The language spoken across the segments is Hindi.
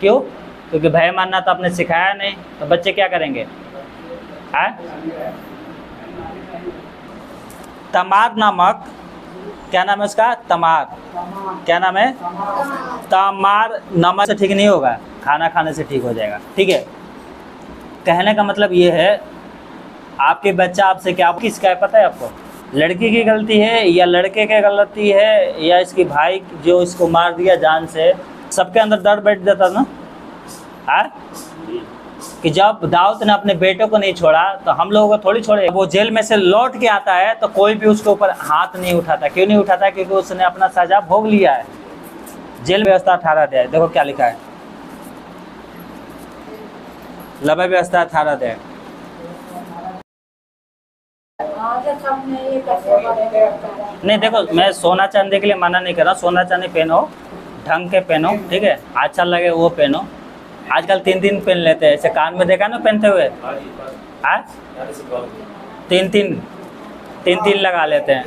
क्यों? क्योंकि भय मानना तो आपने सिखाया नहीं, तो बच्चे क्या करेंगे? तमार नामक, क्या नाम है उसका? तमार। क्या नाम है? तमार नमक से ठीक नहीं होगा, खाना खाने से ठीक हो जाएगा। ठीक है, कहने का मतलब ये है, आपके बच्चा आपसे क्या किसका है पता है आपको? लड़की की गलती है या लड़के की गलती है या इसकी भाई जो इसको मार दिया जान से? सबके अंदर डर बैठ जाता ना कि जब दाऊद ने अपने बेटे को नहीं छोड़ा तो हम लोगों को थोड़ी छोड़े। वो जेल में से लौट के आता है तो कोई भी उसके ऊपर हाथ नहीं उठाता। क्यों नहीं उठाता? क्योंकि उसने अपना सजा भोग लिया है। जेल व्यवस्था 18 अध्याय, देखो क्या लिखा है, लबे व्यवस्था 18 अध्याय। नहीं देखो, मैं सोना चांदी के लिए मना नहीं कर रहा, सोना चांदी पहनो, ढंग के पहनो, ठीक है, अच्छा लगे वो पहनो। आजकल 3 पहन लेते हैं, ऐसे कान में देखा ना पहनते हुए, आज 3 लगा लेते हैं।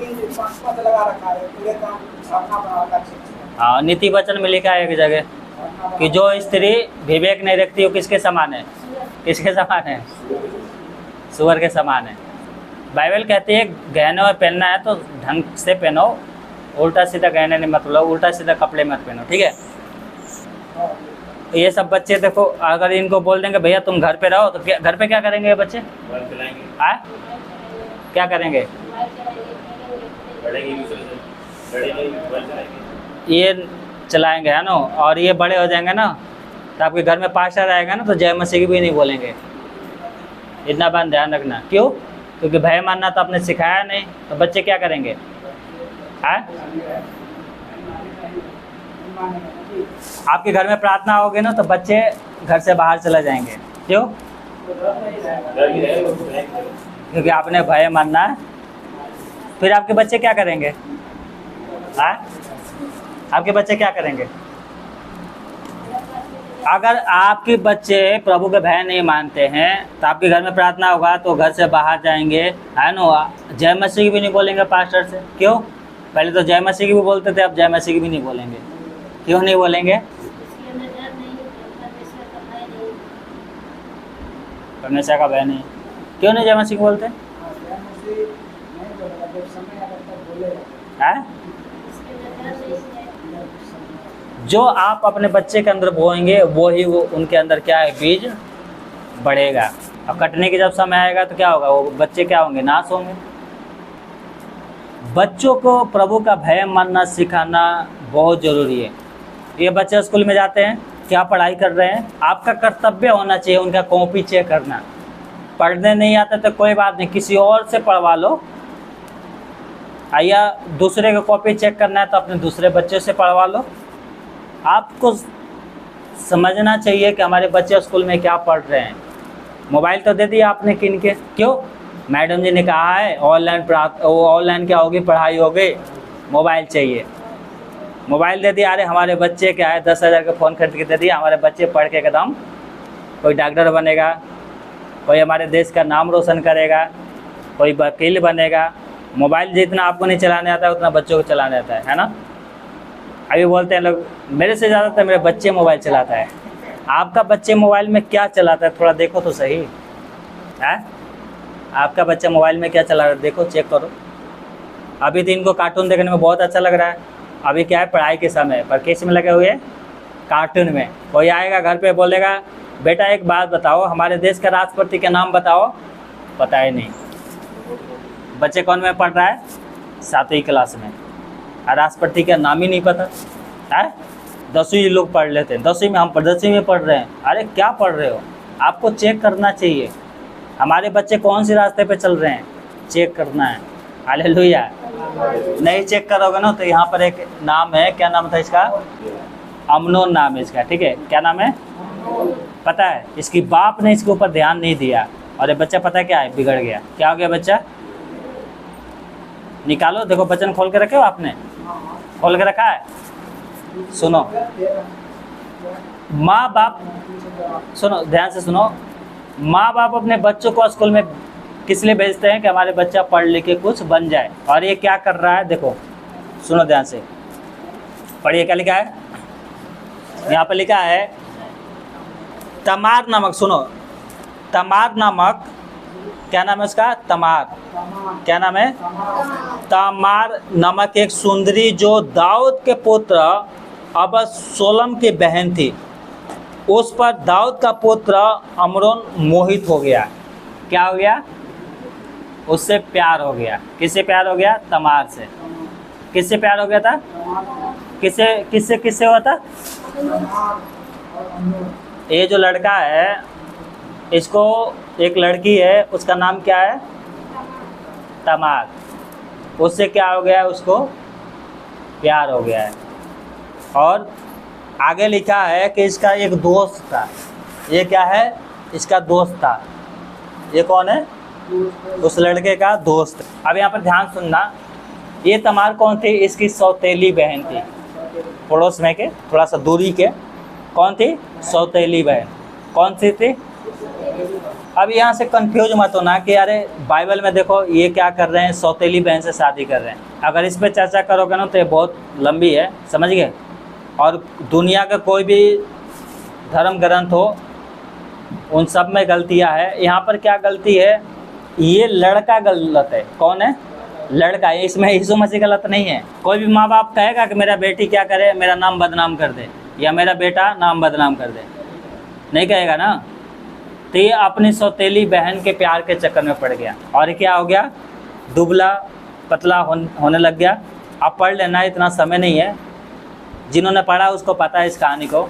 हाँ, नीति वचन में लिखा है एक जगह कि जो स्त्री विवेक नहीं रखती वो किसके समान है? किसके समान है? सुअर के समान है। बाइबल कहती है गहने में पहनना है तो ढंग से पहनो, उल्टा सीधा गहने नहीं मत लो, उल्टा सीधा कपड़े मत पहनो, ठीक है। तो ये सब बच्चे देखो, अगर इनको बोल देंगे भैया तुम घर पे रहो, तो घर पे क्या करेंगे ये बच्चे? क्या करेंगे? ये चलाएंगे, है ना। और ये बड़े हो जाएंगे ना तो आपके घर में पास्टर आएगा ना तो जय मसीह की भी नहीं बोलेंगे। इतना बात ध्यान रखना। क्यों? क्योंकि भय मानना तो आपने सिखाया नहीं, तो बच्चे क्या करेंगे? आपके घर में प्रार्थना होगी ना तो बच्चे घर से बाहर चले जाएंगे। क्यों? क्योंकि आपने भय मानना है। फिर आपके बच्चे क्या करेंगे? आपके बच्चे क्या करेंगे? अगर आपके बच्चे प्रभु के भय नहीं मानते हैं तो आपके घर में प्रार्थना होगा तो घर से बाहर जाएंगे, है ना। जय मसीह की भी नहीं बोलेंगे पास्टर से। क्यों? पहले तो जय मसीह की भी बोलते थे, अब जय मसीह की भी नहीं बोलेंगे। क्यों नहीं बोलेंगे? परमेश्वर का भय नहीं। क्यों नहीं जय मसीह बोलते? है जो आप अपने बच्चे के अंदर बोएंगे वो ही वो उनके अंदर क्या है? बीज बढ़ेगा। अब कटने की जब समय आएगा तो क्या होगा? वो बच्चे क्या होंगे? नाश होंगे। बच्चों को प्रभु का भय मानना सिखाना बहुत ज़रूरी है। ये बच्चे स्कूल में जाते हैं, क्या पढ़ाई कर रहे हैं? आपका कर्तव्य होना चाहिए उनका कॉपी चेक करना। पढ़ने नहीं आता तो कोई बात नहीं, किसी और से पढ़वा लो, या दूसरे का कॉपी चेक करना है तो अपने दूसरे बच्चे से पढ़वा लो। आपको समझना चाहिए कि हमारे बच्चे स्कूल में क्या पढ़ रहे हैं। मोबाइल तो दे दिया आपने किन के? क्यों? मैडम जी ने कहा है ऑनलाइन क्या होगी? पढ़ाई होगी, मोबाइल चाहिए। मोबाइल दे दिया। अरे हमारे बच्चे क्या है, 10,000 का फ़ोन खरीद के दे दिया, हमारे बच्चे पढ़ के एकदम कोई डॉक्टर बनेगा, कोई हमारे देश का नाम रोशन करेगा, कोई वकील बनेगा। मोबाइल जितना आपको नहीं चलाने आता है उतना बच्चों को चलाने आता है ना। अभी बोलते हैं लोग मेरे से ज़्यादातर मेरे बच्चे मोबाइल चलाता है। आपका बच्चे मोबाइल में क्या चलाता है थोड़ा देखो तो सही है। आपका बच्चा मोबाइल में क्या चला रहा है देखो, चेक करो। अभी तो इनको कार्टून देखने में बहुत अच्छा लग रहा है। अभी क्या है, पढ़ाई के समय पर किस में लगे हुए? कार्टून में। कोई आएगा घर पे बोलेगा बेटा एक बात बताओ, हमारे देश का राष्ट्रपति का नाम बताओ, पता ही नहीं। बच्चे कौन में पढ़ रहा है? 7वीं क्लास में। राष्ट्रपति का नाम ही नहीं पता है। 10वीं लोग पढ़ लेते हैं, 10वीं में हम 10वीं में पढ़ रहे हैं। अरे क्या पढ़ रहे हो? आपको चेक करना चाहिए हमारे बच्चे कौन से रास्ते पे चल रहे हैं, चेक करना है। हालेलुया। नहीं चेक करोगे ना तो यहाँ पर एक नाम है, क्या नाम था इसका? अमनोन नाम है इसका, ठीक है। क्या नाम है पता है? इसकी बाप ने इसके ऊपर ध्यान नहीं दिया और ये बच्चा पता है क्या है, बिगड़ गया। क्या हो गया बच्चा? निकालो, देखो बचन खोल के रखे हो आपने? खोल के रखा है? सुनो, माँ बाप, सुनो ध्यान से सुनो, माँ बाप अपने बच्चों को स्कूल में किस लिए भेजते हैं? कि हमारे बच्चा पढ़ लिख के कुछ बन जाए। और ये क्या कर रहा है देखो, सुनो ध्यान से, पढ़िए क्या लिखा है यहाँ पर। लिखा है तमार नामक, सुनो, तमार नामक, क्या नाम है उसका? तमार। क्या नाम है? तमार नामक एक सुंदरी जो दाऊद के पुत्र अबशलोम की बहन थी, उस पर दाऊद का पुत्र अमरोन मोहित हो गया। क्या हो गया? उससे प्यार हो गया। किससे प्यार हो गया? तमार से। किससे प्यार हो गया था? किससे किससे किससे हुआ था? ये जो लड़का है, इसको एक लड़की है, उसका नाम क्या है? तमार। उससे क्या हो गया है? उसको प्यार हो गया है। और आगे लिखा है कि इसका एक दोस्त था। ये क्या है? इसका दोस्त था। ये कौन है? उस लड़के का दोस्त। अब यहाँ पर ध्यान सुनना, ये तमार कौन थी? इसकी सौतेली बहन थी, पड़ोस में के, थोड़ा सा दूरी के। कौन थी? सौतेली बहन। कौन सी थी? अब यहाँ से कंफ्यूज मत होना कि अरे बाइबल में देखो ये क्या कर रहे हैं, सौतेली बहन से शादी कर रहे हैं। अगर इस पर चर्चा करोगे ना तो ये बहुत लंबी है, समझ गए। और दुनिया का कोई भी धर्म ग्रंथ हो, उन सब में गलतियाँ है। यहाँ पर क्या गलती है? ये लड़का गलत है। कौन है? लड़का है। इसमें यीशु मसीह गलत नहीं है। कोई भी माँ बाप कहेगा कि मेरा बेटी क्या करे, मेरा नाम बदनाम कर दे, या मेरा बेटा नाम बदनाम कर दे, नहीं कहेगा ना। तो ये अपनी सौतेली बहन के प्यार के चक्कर में पड़ गया, और क्या हो गया? दुबला पतला होने लग गया। अब पढ़ लेना, इतना समय नहीं है, जिन्होंने पढ़ा उसको पता है इस कहानी को।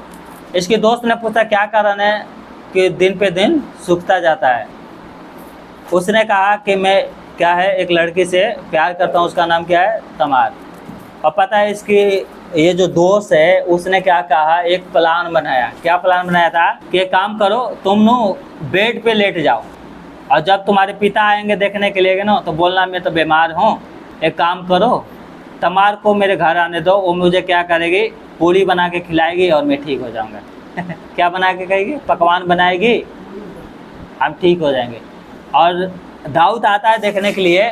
इसके दोस्त ने पूछा क्या कारण है कि दिन पे दिन सूखता जाता है। उसने कहा कि मैं क्या है, एक लड़की से प्यार करता हूँ, उसका नाम क्या है? तमार। और पता है इसकी ये जो दोस्त है, उसने क्या कहा? एक प्लान बनाया। क्या प्लान बनाया था? कि एक काम करो, तुम नो बेड पे लेट जाओ, और जब तुम्हारे पिता आएंगे देखने के लिए ना, तो बोलना मैं तो बीमार हूँ, एक काम करो तमार को मेरे घर आने दो, वो मुझे क्या करेगी? पूरी बना के खिलाएगी और मैं ठीक हो जाऊँगा। क्या बना के कहेगी? पकवान बनाएगी, हम ठीक हो जाएंगे। और दाऊद आता है देखने के लिए,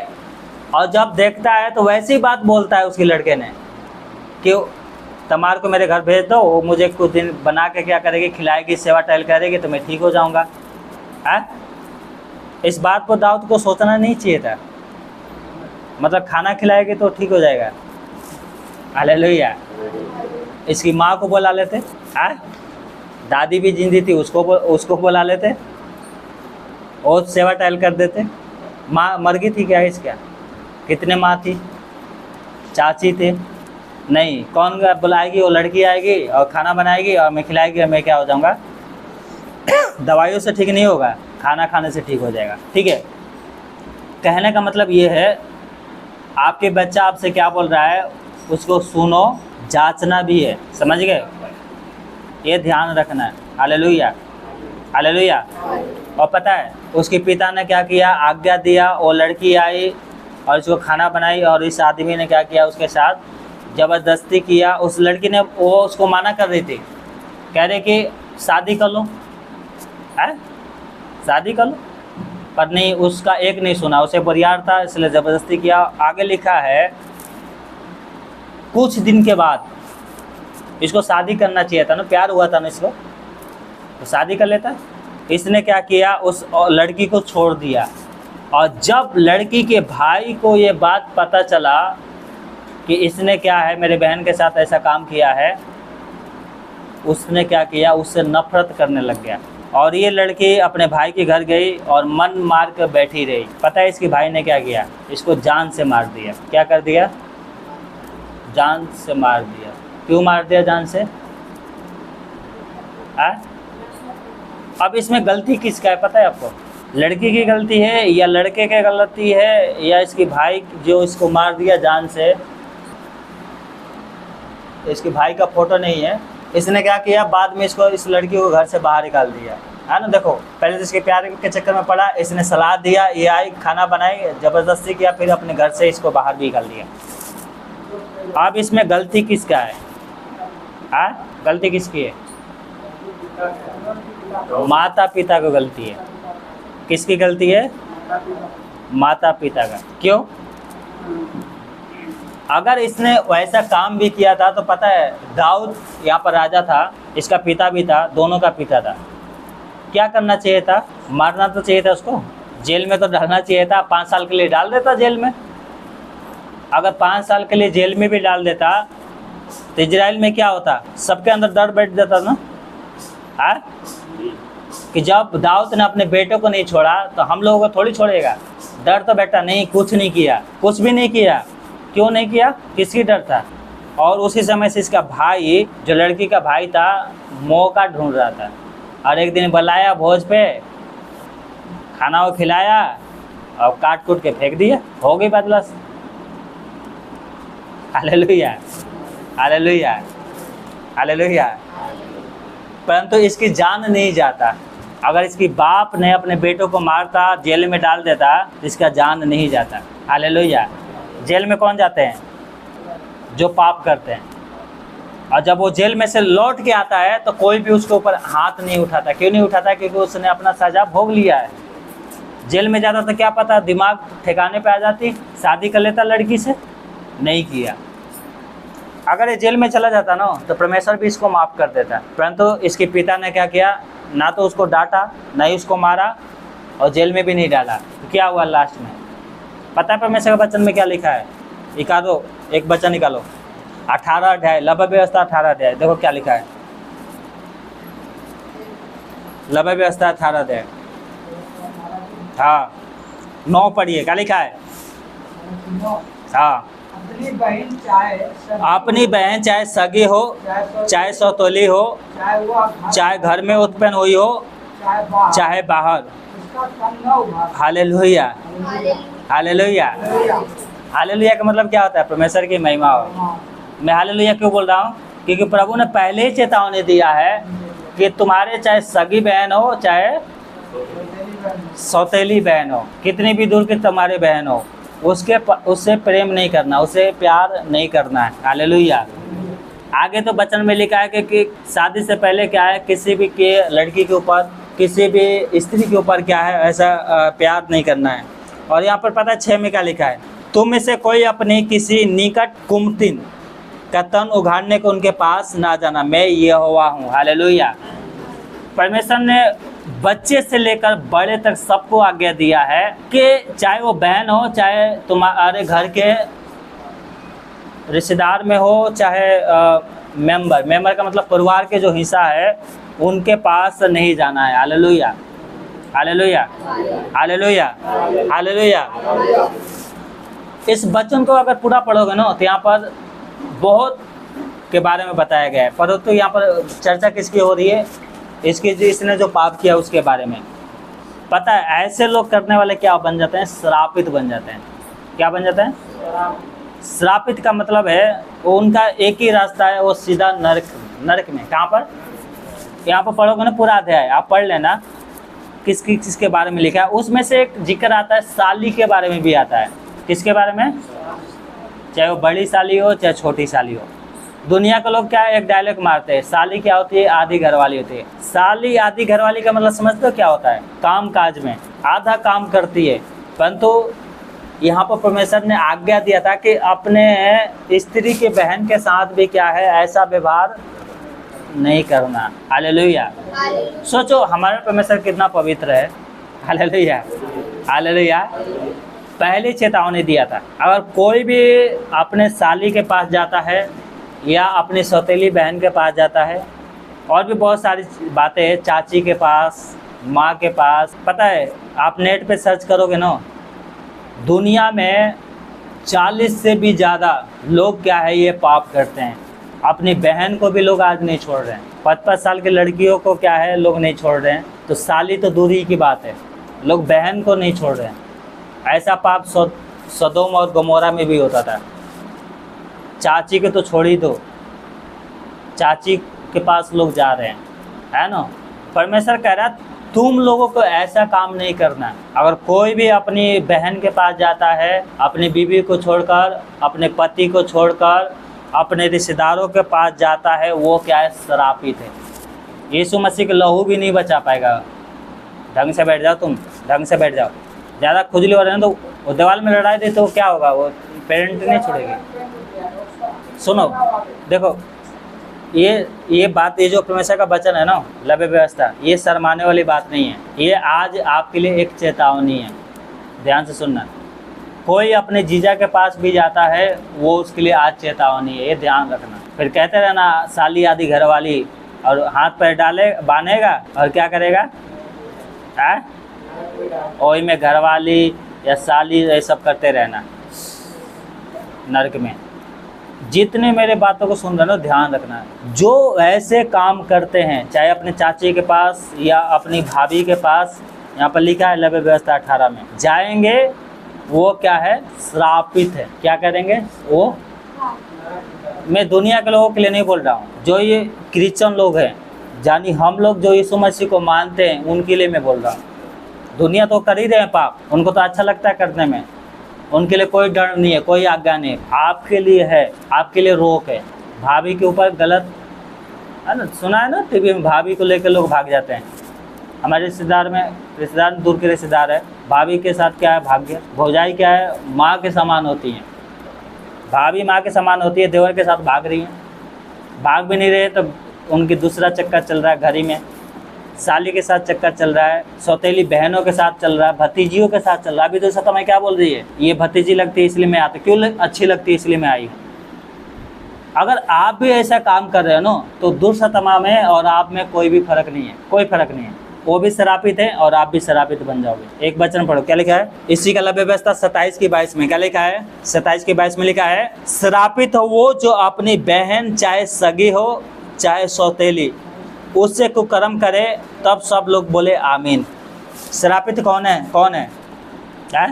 और जब देखता है तो वैसी बात बोलता है उसके लड़के ने कि तमार को मेरे घर भेज दो, वो मुझे कुछ दिन बना के क्या करेगी? खिलाएगी, सेवा टहल करेगी, तो मैं ठीक हो जाऊंगा। है? इस बात को दाऊद को सोचना नहीं चाहिए था। मतलब खाना खिलाएगी तो ठीक हो जाएगा। हालेलुया। इसकी माँ को बुला लेते, है? दादी भी जिंदी थी, उसको बुला लेते और सेवा टहल कर देते। माँ मर गई थी क्या? इसका कितने माँ थी? चाची थे? नहीं, कौन बुलाएगी? वो लड़की आएगी और खाना बनाएगी और मैं खिलाएगी, और मैं क्या हो जाऊंगा? दवाइयों से ठीक नहीं होगा, खाना खाने से ठीक हो जाएगा। ठीक है, कहने का मतलब ये है, आपके बच्चा आपसे क्या बोल रहा है उसको सुनो, जांचना भी है, समझ गए? ये ध्यान रखना है। Hallelujah, hallelujah. और पता है उसके पिता ने क्या किया? आज्ञा दिया, वो लड़की आई और उसको खाना बनाई, और इस आदमी ने क्या किया? उसके साथ ज़बरदस्ती किया। उस लड़की ने, वो उसको माना कर रही थी, कह रहे कि शादी कर लो, है शादी कर लो, पर नहीं, उसका एक नहीं सुना, उसे बरियार था इसलिए ज़बरदस्ती किया। आगे लिखा है कुछ दिन के बाद इसको शादी करना चाहिए था ना, प्यार हुआ था ना इसको, तो शादी कर लेता। इसने क्या किया? उस लड़की को छोड़ दिया। और जब लड़की के भाई को ये बात पता चला कि इसने क्या है, मेरे बहन के साथ ऐसा काम किया है, उसने क्या किया? उससे नफरत करने लग गया। और ये लड़की अपने भाई के घर गई और मन मार कर बैठी रही। पता है इसके भाई ने क्या किया? इसको जान से मार दिया। क्या कर दिया? जान से मार दिया। क्यों मार दिया जान से? अब इसमें गलती किसका है पता है आपको? लड़की की गलती है या लड़के की गलती है या इसके भाई जो इसको मार दिया जान से? इसके भाई का फोटो नहीं है। इसने क्या किया? बाद में इसको, इस लड़की को घर से बाहर निकाल दिया, है ना। देखो, पहले तो इसके प्यार के चक्कर में पड़ा, इसने सलाह दिया, ये आई, खाना बनाई, ज़बरदस्ती किया, फिर अपने घर से इसको बाहर भी निकाल दिया। अब इसमें गलती किसका है? गलती किसकी है? माता पिता को गलती है। किसकी गलती है? माता पिता का। क्यों? अगर इसने वैसा काम भी किया था तो पता है दाऊद यहाँ पर राजा था, इसका पिता भी था, दोनों का पिता था, क्या करना चाहिए था? मारना तो चाहिए था उसको, जेल में तो डालना चाहिए था। 5 साल के लिए डाल देता जेल में। अगर 5 साल के लिए जेल में भी डाल देता तो इजराइल में क्या होता? सबके अंदर डर बैठ जाता ना, हाँ? कि जब दाऊद ने अपने बेटे को नहीं छोड़ा तो हम लोगों को थोड़ी छोड़ेगा। डर तो बैठा नहीं, कुछ नहीं किया, कुछ भी नहीं किया। क्यों नहीं किया? किसकी डर था? और उसी समय से इसका भाई, जो लड़की का भाई था, मौका ढूंढ रहा था। और एक दिन बुलाया भोज पे, खाना वो खिलाया और काट कूट के फेंक दिया, हो गई बात बस। Hallelujah, hallelujah, hallelujah. परंतु इसकी जान नहीं जाता। अगर इसकी बाप ने अपने बेटों को मारता, जेल में डाल देता, तो इसका जान नहीं जाता। हालेलुया। जेल में कौन जाते हैं? जो पाप करते हैं। और जब वो जेल में से लौट के आता है तो कोई भी उसके ऊपर हाथ नहीं उठाता। क्यों नहीं उठाता? क्योंकि उसने अपना सजा भोग लिया है। जेल में जाता तो क्या पता दिमाग ठिकाने पे आ जाती, शादी कर लेता लड़की से, नहीं किया। अगर ये जेल में चला जाता ना तो परमेश्वर भी इसको माफ़ कर देता। परंतु इसके पिता ने क्या किया? ना तो उसको डांटा, ना ही उसको मारा, और जेल में भी नहीं डाला। तो क्या हुआ लास्ट में? पता है परमेश्वर के वचन में क्या लिखा है? निकालो, एक वचन निकालो, 18 अध्याय, लव व्यवस्था 18 अध्याय। देखो क्या लिखा है, लव व्यवस्था 18 अध्याय। हाँ, 9 पढ़िए, क्या लिखा है? हाँ, अपनी बहन चाहे सगी हो, चाहे सौतेली हो, चाहे घर में उत्पन्न हुई हो, चाहे बाहर। Hallelujah, hallelujah. हालेलुया का मतलब क्या होता है? परमेश्वर की महिमा हो। मैं हालेलुया क्यों बोल रहा हूँ? क्योंकि प्रभु ने पहले ही चेतावनी दिया है कि तुम्हारे चाहे सगी बहन हो, चाहे सौतेली बहन हो, कितनी भी दूर की तुम्हारी बहन हो, उससे प्रेम नहीं करना, उसे प्यार नहीं करना है। हालेलुया। आगे तो वचन में लिखा है कि शादी से पहले क्या है, किसी भी के लड़की के ऊपर, किसी भी स्त्री के ऊपर क्या है, ऐसा प्यार नहीं करना है। और यहाँ पर पता है 6 में क्या लिखा है? तुम में से कोई अपनी किसी निकट कुमतिन का तन उघाड़ने को उनके पास ना जाना, मैं यहोवा हूँ। हालेलुया। परमेश्वर ने बच्चे से लेकर बड़े तक सबको आज्ञा दिया है कि चाहे वो बहन हो, चाहे तुम्हारे घर के रिश्तेदार में हो, चाहे मेंबर का मतलब परिवार के जो हिस्सा है, उनके पास नहीं जाना है। Hallelujah, hallelujah, hallelujah, hallelujah. इस वचन को अगर पूरा पढ़ोगे ना तो यहाँ पर बहुत के बारे में बताया गया है। परंतु यहाँ पर चर्चा किसकी हो रही है? इसने जो पाप किया उसके बारे में। पता है ऐसे लोग करने वाले क्या बन जाते हैं? श्रापित बन जाते हैं। क्या बन जाते हैं? श्रापित का मतलब है वो उनका एक ही रास्ता है, वो सीधा नरक में। कहाँ पर? यहाँ पर पढ़ोगे ना पूरा अध्याय, आप पढ़ लेना किसके बारे में लिखा है। उसमें से एक जिक्र आता है साली के बारे में भी आता है। किसके बारे में? चाहे वो बड़ी साली हो, चाहे छोटी साली हो। दुनिया के लोग क्या एक डायलॉग मारते हैं, साली क्या होती है? आधी घरवाली होती है। साली आधी घरवाली का मतलब समझते हो क्या होता है? काम काज में आधा काम करती है। परंतु यहाँ पर परमेश्वर ने आज्ञा दिया था कि अपने स्त्री के बहन के साथ भी क्या है, ऐसा व्यवहार नहीं करना। हालेलुया। सोचो हमारा परमेश्वर कितना पवित्र है। Hallelujah, hallelujah. पहले चेतावनी दिया था, अगर कोई भी अपने साली के पास जाता है या अपनी सौतेली बहन के पास जाता है, और भी बहुत सारी बातें हैं, चाची के पास, माँ के पास। पता है आप नेट पे सर्च करोगे ना, दुनिया में 40 से भी ज़्यादा लोग क्या है ये पाप करते हैं। अपनी बहन को भी लोग आज नहीं छोड़ रहे हैं। 5-5 साल की लड़कियों को क्या है लोग नहीं छोड़ रहे हैं, तो साली तो दूरी की बात है, लोग बहन को नहीं छोड़ रहे हैं। ऐसा पाप सदोम और गमोरा में भी होता था। चाची के तो छोड़ ही दो, चाची के पास लोग जा रहे हैं, है ना। परमेश्वर कह रहा तुम लोगों को ऐसा काम नहीं करना। अगर कोई भी अपनी बहन के पास जाता है, अपनी बीवी को छोड़कर, अपने पति को छोड़कर, अपने रिश्तेदारों के पास जाता है, वो क्या है? श्रापित है। यीशु मसीह का लहू भी नहीं बचा पाएगा। ढंग से बैठ जाओ, तुम ढंग से बैठ जाओ। ज़्यादा खुजली हो रहे हैं तो वो दीवार में लड़ाई दे तो क्या होगा? वो पेरेंट नहीं छोड़ेगी। सुनो देखो, ये बात, ये जो परमेश्वर का वचन है ना, लव्य व्यवस्था, ये शर्माने वाली बात नहीं है। ये आज आपके लिए एक चेतावनी है, ध्यान से सुनना। कोई अपने जीजा के पास भी जाता है, वो उसके लिए आज चेतावनी है, ये ध्यान रखना। फिर कहते रहना साली आदि घरवाली, और हाथ पैर डाले बांधेगा और क्या करेगा, वही में घरवाली या साली ये सब करते रहना नरक में। जितने मेरे बातों को सुन रहे हो ध्यान रखना, जो ऐसे काम करते हैं, चाहे अपने चाची के पास या अपनी भाभी के पास, यहाँ पर लिखा है लव्य व्यवस्था 18 में, जाएंगे वो क्या है, श्रापित है। क्या करेंगे वो, मैं दुनिया के लोगों के लिए नहीं बोल रहा हूँ, जो ये क्रिश्चियन लोग हैं, यानी हम लोग जो यीशु मसीह को मानते हैं, उनके लिए मैं बोल रहा हूँ। दुनिया तो कर ही रहे हैं पाप, उनको तो अच्छा लगता है करने में, उनके लिए कोई डर नहीं है, कोई आज्ञा नहीं है। आपके लिए है, आपके लिए रोक है। भाभी के ऊपर गलत है ना, सुना है ना टीवी में, भाभी को लेकर लोग भाग जाते हैं। हमारे रिश्तेदार दूर के रिश्तेदार है, भाभी के साथ क्या है, भाग गया। भौजाई क्या है, माँ के समान होती हैं, भाभी माँ के समान होती है, देवर के साथ भाग रही हैं। भाग भी नहीं रहे तो उनकी दूसरा चक्कर चल रहा है घरी में, साली के साथ चक्कर चल रहा है, सौतेली बहनों के साथ चल रहा है, भतीजियों के साथ चल रहा है। अभी तो सता मैं क्या बोल रही है, ये भतीजी लगती है इसलिए मैं आता, क्यों अच्छी लगती है इसलिए मैं आई हूँ। अगर आप भी ऐसा काम कर रहे हो ना, तो दुर्सतमा में और आप में कोई भी फर्क नहीं है, कोई फर्क नहीं है। वो भी शरापित है और आप भी शरापित बन जाओगे। एक वचन पढ़ो, क्या लिखा है इसी का लव्य व्यवस्था 27 की 22 में, क्या लिखा है 27 की 22 में लिखा है, शरापित हो वो जो अपनी बहन चाहे सगी हो चाहे सौतेली उससे कुकर्म करे, तब सब लोग बोले आमीन। शरापित कौन है, कौन है, क्या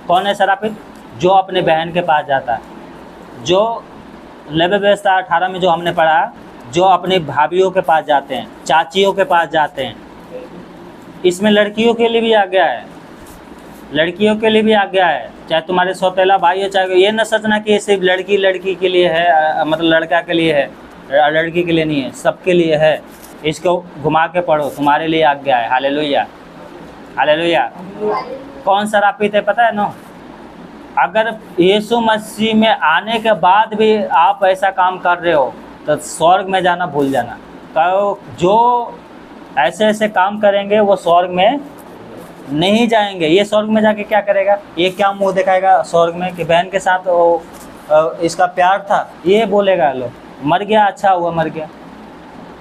कौन है शरापित? जो अपने बहन के पास जाता है, जो लव्य व्यवस्था 18 में जो हमने पढ़ा, जो अपनी भाभीयों के पास जाते हैं, चाचियों के पास जाते हैं। इसमें लड़कियों के लिए भी आज्ञा है, लड़कियों के लिए भी आज्ञा है, चाहे तुम्हारे सौतेला भाई हो, चाहे ये न सोचना कि ये सिर्फ लड़की के लिए है, मतलब लड़का के लिए है, लड़की के लिए नहीं है, सबके लिए है। इसको घुमा के पढ़ो, तुम्हारे लिए आज्ञा है। Hallelujah, hallelujah. कौन शरापित है पता है ना? अगर यीशु मसीह में आने के बाद भी आप ऐसा काम कर रहे हो तो स्वर्ग में जाना भूल जाना। कहो जो ऐसे ऐसे काम करेंगे वो स्वर्ग में नहीं जाएंगे। ये स्वर्ग में जाके क्या करेगा? ये क्या मुंह दिखाएगा स्वर्ग में कि बहन के साथ इसका प्यार था, ये बोलेगा लोग। मर गया, अच्छा हुआ मर गया।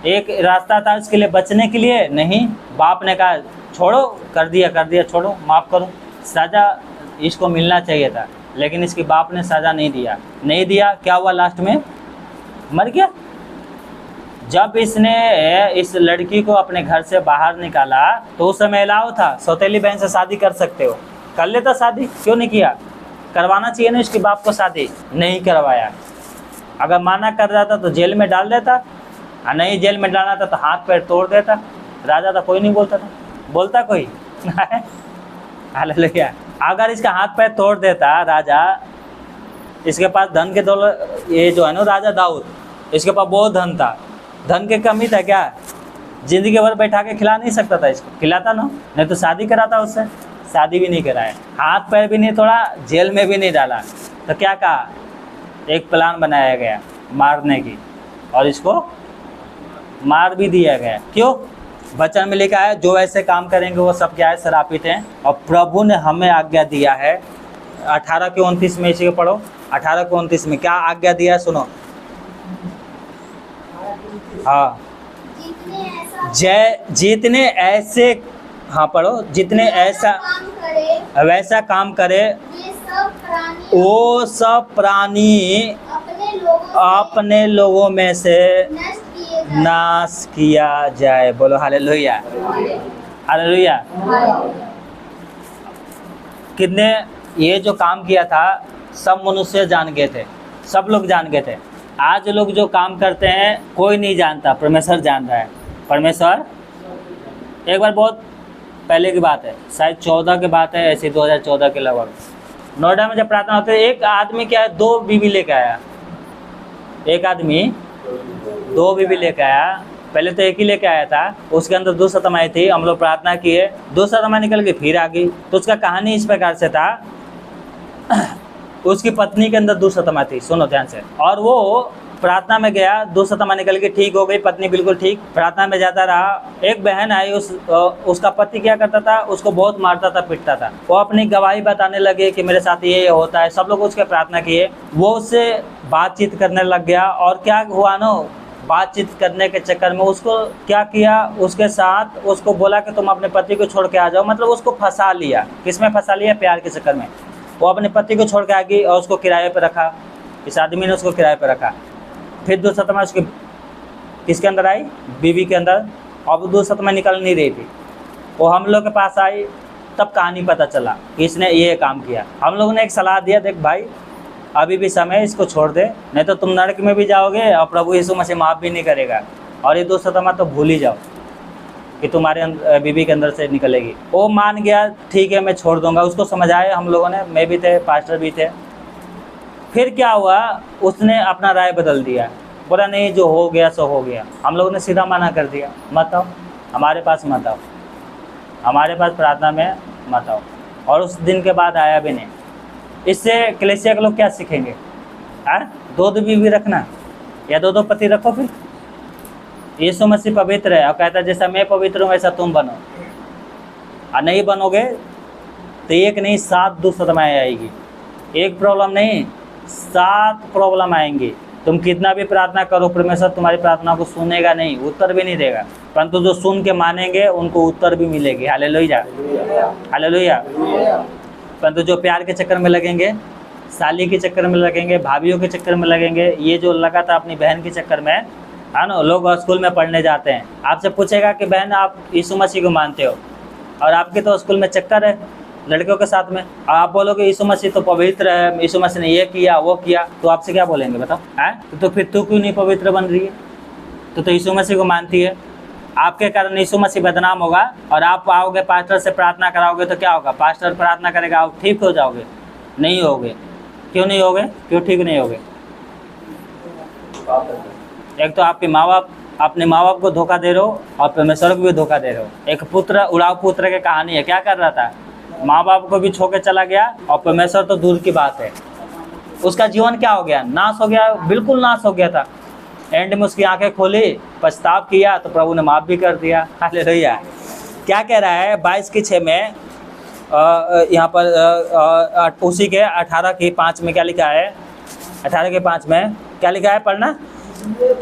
एक रास्ता था इसके लिए बचने के लिए, नहीं, बाप ने कहा छोड़ो, कर दिया, छोड़ो, माफ़ करो, सज़ा इसको मिलना चाहिए था, लेकिन इसके बाप ने सज़ा नहीं दिया। क्या हुआ लास्ट में? मर गया। जब इसने इस लड़की को अपने घर से बाहर निकाला तो उस समय अलाउ था, सौतेली बहन से शादी कर सकते हो, कर लेता शादी, क्यों नहीं किया? करवाना चाहिए ना इसके बाप को शादी, नहीं करवाया। अगर माना कर रहा था तो जेल में डाल देता, और नहीं जेल में डालना था तो हाथ पैर तोड़ देता। राजा था, कोई नहीं बोलता था, बोलता कोई? हालेलुया। अगर इसका हाथ पैर तोड़ देता राजा, इसके पास धन के दौलत, ये जो है ना राजा दाऊद, इसके पास बहुत धन था, धन की कमी था क्या? जिंदगी भर बैठा के खिला नहीं सकता था इसको, खिलाता ना, नहीं तो शादी कराता उससे, शादी भी नहीं कराया, हाथ पैर भी नहीं तोड़ा, जेल में भी नहीं डाला। तो क्या कहा? एक प्लान बनाया गया मारने की, और इसको मार भी दिया गया। क्यों? वचन में लिखा है जो ऐसे काम करेंगे वो सब क्या है? श्रापित हैं। और प्रभु ने हमें आज्ञा दिया है, 18 के 29 में, इसी को पढ़ो, 18 के 29 में क्या आज्ञा दिया है, सुनो। हाँ, जितने ऐसे, हाँ पढ़ो, जितने ऐसा वैसा काम करे वो सब प्राणी अपने लोगों में से नाश किया जाए। बोलो हालेलुया, हालेलुया। कितने ये जो काम किया था सब मनुष्य जान गए थे, सब लोग जान गए थे। आज लोग जो काम करते हैं कोई नहीं जानता, परमेश्वर जान रहा है। परमेश्वर, एक बार बहुत पहले की बात है, शायद 14 की बात है, ऐसे 2014 के लगभग, नोएडा में जब प्रार्थना होती है, एक आदमी क्या है 2 बीवी लेके आया। एक आदमी 2 बीवी लेके आया। पहले तो एक ही लेके आया था, उसके अंदर 2 सतमाएँ थी। हम लोग प्रार्थना किए, 2 सतमाएँ निकल गई, फिर आ गई। तो उसका कहानी इस प्रकार से था, उसकी पत्नी के अंदर 2 सतमा थी, सुनो ध्यान से, और वो प्रार्थना में गया, दुष्टतमा निकल के ठीक हो गई, पत्नी बिल्कुल ठीक, प्रार्थना में जाता रहा। एक बहन आई, उसका पति क्या करता था, उसको बहुत मारता था, पीटता था। वो अपनी गवाही बताने लगे कि मेरे साथ ये होता है, सब लोग उसके प्रार्थना किए। वो उससे बातचीत करने लग गया, और क्या हुआ ना, बातचीत करने के चक्कर में उसको क्या किया, उसके साथ उसको बोला कि तुम अपने पति को छोड़ के आ जाओ, मतलब उसको फंसा लिया। किसमें फंसा लिया? प्यार के चक्कर में। वो अपने पति को छोड़ के आ गई और उसको किराए पर रखा, इस आदमी ने उसको किराए पर रखा। फिर दुष्टतमा उसकी किसके अंदर आई? बीवी के अंदर। अब दुष्टतमा निकल नहीं रही थी, वो हम लोग के पास आई, तब कहानी पता चला कि इसने ये काम किया। हम लोगों ने एक सलाह दिया, देख भाई अभी भी समय, इसको छोड़ दे, नहीं तो तुम नरक में भी जाओगे और प्रभु यीशु मसीह माफ़ भी नहीं करेगा। और ये दुष्टतमा तो भूल ही जाओ कि तुम्हारे बीवी के अंदर से निकलेगी। वो मान गया, ठीक है मैं छोड़ दूंगा। उसको समझाए हम लोगों ने, मैं भी थे, पास्टर भी थे। फिर क्या हुआ, उसने अपना राय बदल दिया, बोला नहीं जो हो गया सो हो गया। हम लोगों ने सीधा मना कर दिया, मत आओ हमारे पास, मत आओ हमारे पास, प्रार्थना में मत आओ। और उस दिन के बाद आया भी नहीं। इससे कलीसिया के लोग क्या सीखेंगे? दो बीवी रखना या दो पति रखो। फिर यीशु मसीह पवित्र है और कहता है जैसा मैं पवित्र हूँ वैसा तुम बनो, और नहीं बनोगे तो एक नहीं 7 दुष्टतमाएँ आएगी। एक प्रॉब्लम नहीं, 7 प्रॉब्लम आएंगी। तुम कितना भी प्रार्थना करो, परमेश्वर तुम्हारी प्रार्थना को सुनेगा नहीं, उत्तर भी नहीं देगा, परंतु जो सुन के मानेंगे उनको उत्तर भी मिलेगी। Hallelujah, hallelujah. परंतु जो प्यार के चक्कर में लगेंगे, साली के चक्कर में लगेंगे, भाभीियों के चक्कर में लगेंगे, ये जो लगा था अपनी बहन के चक्कर में, है ना। लोग स्कूल में पढ़ने जाते हैं, आपसे पूछेगा कि बहन आप यीशु मसीह को मानते हो, और आपके तो स्कूल में चक्कर है लड़कियों के साथ में, और आप बोलोगे यीशु मसीह तो पवित्र है, यीशु मसीह ने ये किया वो किया, तो आपसे क्या बोलेंगे बताओ? है तो फिर तू क्यों नहीं पवित्र बन रही है? तो यीशु मसीह को मानती है, आपके कारण यीशु मसीह बदनाम होगा। और आप आओगे पास्टर से प्रार्थना कराओगे तो क्या होगा? पास्टर प्रार्थना करेगा, आप ठीक हो जाओगे? नहीं होगे। क्यों नहीं होगे? क्यों ठीक नहीं होगे? एक तो आपके माँ बाप, अपने माँ बाप को धोखा दे रहे हो और परमेश्वर को भी धोखा दे रहे हो। एक पुत्र, उड़ाव पुत्र की कहानी है, क्या कर रहा था? माँ बाप को भी छोड़ के चला गया, और परमेश्वर तो दूर की बात है, उसका जीवन क्या हो गया? नाश हो गया, बिल्कुल नाश हो गया था। एंड में उसकी आंखें खोली, पछताव किया तो प्रभु ने माफ़ भी कर दिया। हालेलुया। क्या कह रहा है 22:6 में, यहाँ पर उसी के 18:5 में क्या लिखा है? 18:5 में क्या लिखा है? पढ़ना।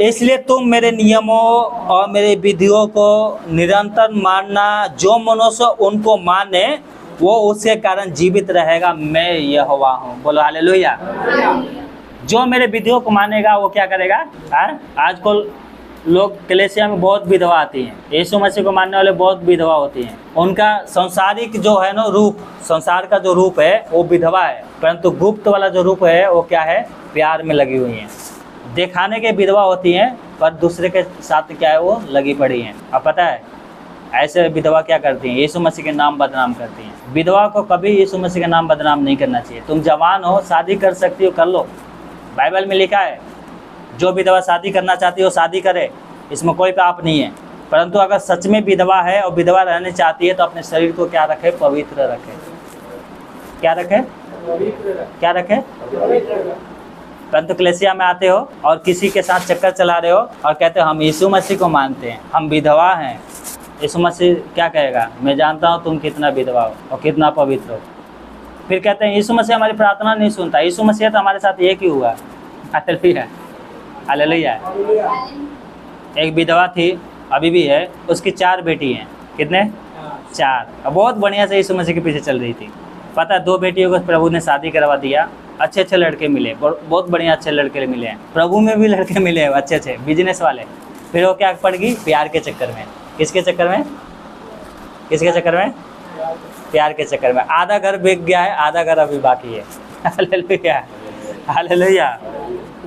इसलिए तुम मेरे नियमों और मेरे विधियों को निरंतर मानना, जो मनुष्य उनको माने वो उसके कारण जीवित रहेगा, मैं यहोवा हूँ। बोलो हालेलुया। जो मेरे विधियों को मानेगा वो क्या करेगा? आजकल लोग कलीसिया में बहुत विधवा आती हैं, यीशु मसीह को मानने वाले बहुत विधवा होती हैं। उनका सांसारिक जो है ना रूप, संसार का जो रूप है वो विधवा है, परंतु गुप्त वाला जो रूप है वो क्या है? प्यार में लगी हुई हैं। दिखाने के विधवा होती हैं पर दूसरे के साथ क्या है? वो लगी पड़ी हैं। अब पता है ऐसे विधवा क्या करती हैं? यीशु मसीह के नाम बदनाम करती हैं। विधवा को कभी यीशु मसीह का नाम बदनाम नहीं करना चाहिए। तुम जवान हो, शादी कर सकती हो, कर लो। बाइबल में लिखा है जो विधवा शादी करना चाहती हो शादी करे, इसमें कोई पाप नहीं है। परंतु अगर सच में विधवा है और विधवा रहना चाहती है तो अपने शरीर को क्या रखे? पवित्र रखे। क्या रखे? क्या रखे? परंतु कलीसिया में आते हो और किसी के साथ चक्कर चला रहे हो और कहते हो हम यीशु मसीह को मानते हैं, हम विधवा हैं। यीशु मसीह क्या कहेगा? मैं जानता हूँ तुम कितना विधवा हो और कितना पवित्र हो। फिर कहते हैं यीशु मसीह हमारी प्रार्थना नहीं सुनता। यीशु मसीह तो हमारे साथ एक ही हुआ। Hallelujah, hallelujah. एक विधवा थी, अभी भी है, उसकी 4 बेटी हैं। कितने? 4। अब बहुत बढ़िया से यीशु मसीह के पीछे चल रही थी। पता है 2 बेटियों को प्रभु ने शादी करवा दिया, अच्छे अच्छे लड़के मिले, बहुत बढ़िया अच्छे लड़के मिले हैं। प्रभु में भी लड़के मिले हैं अच्छे अच्छे बिजनेस वाले। फिर वो क्या पड़ गई? प्यार के चक्कर में। किसके चक्कर में? किसके चक्कर में? प्यार के चक्कर में। आधा घर बिक गया है, आधा घर अभी बाकी है। Hallelujah, hallelujah.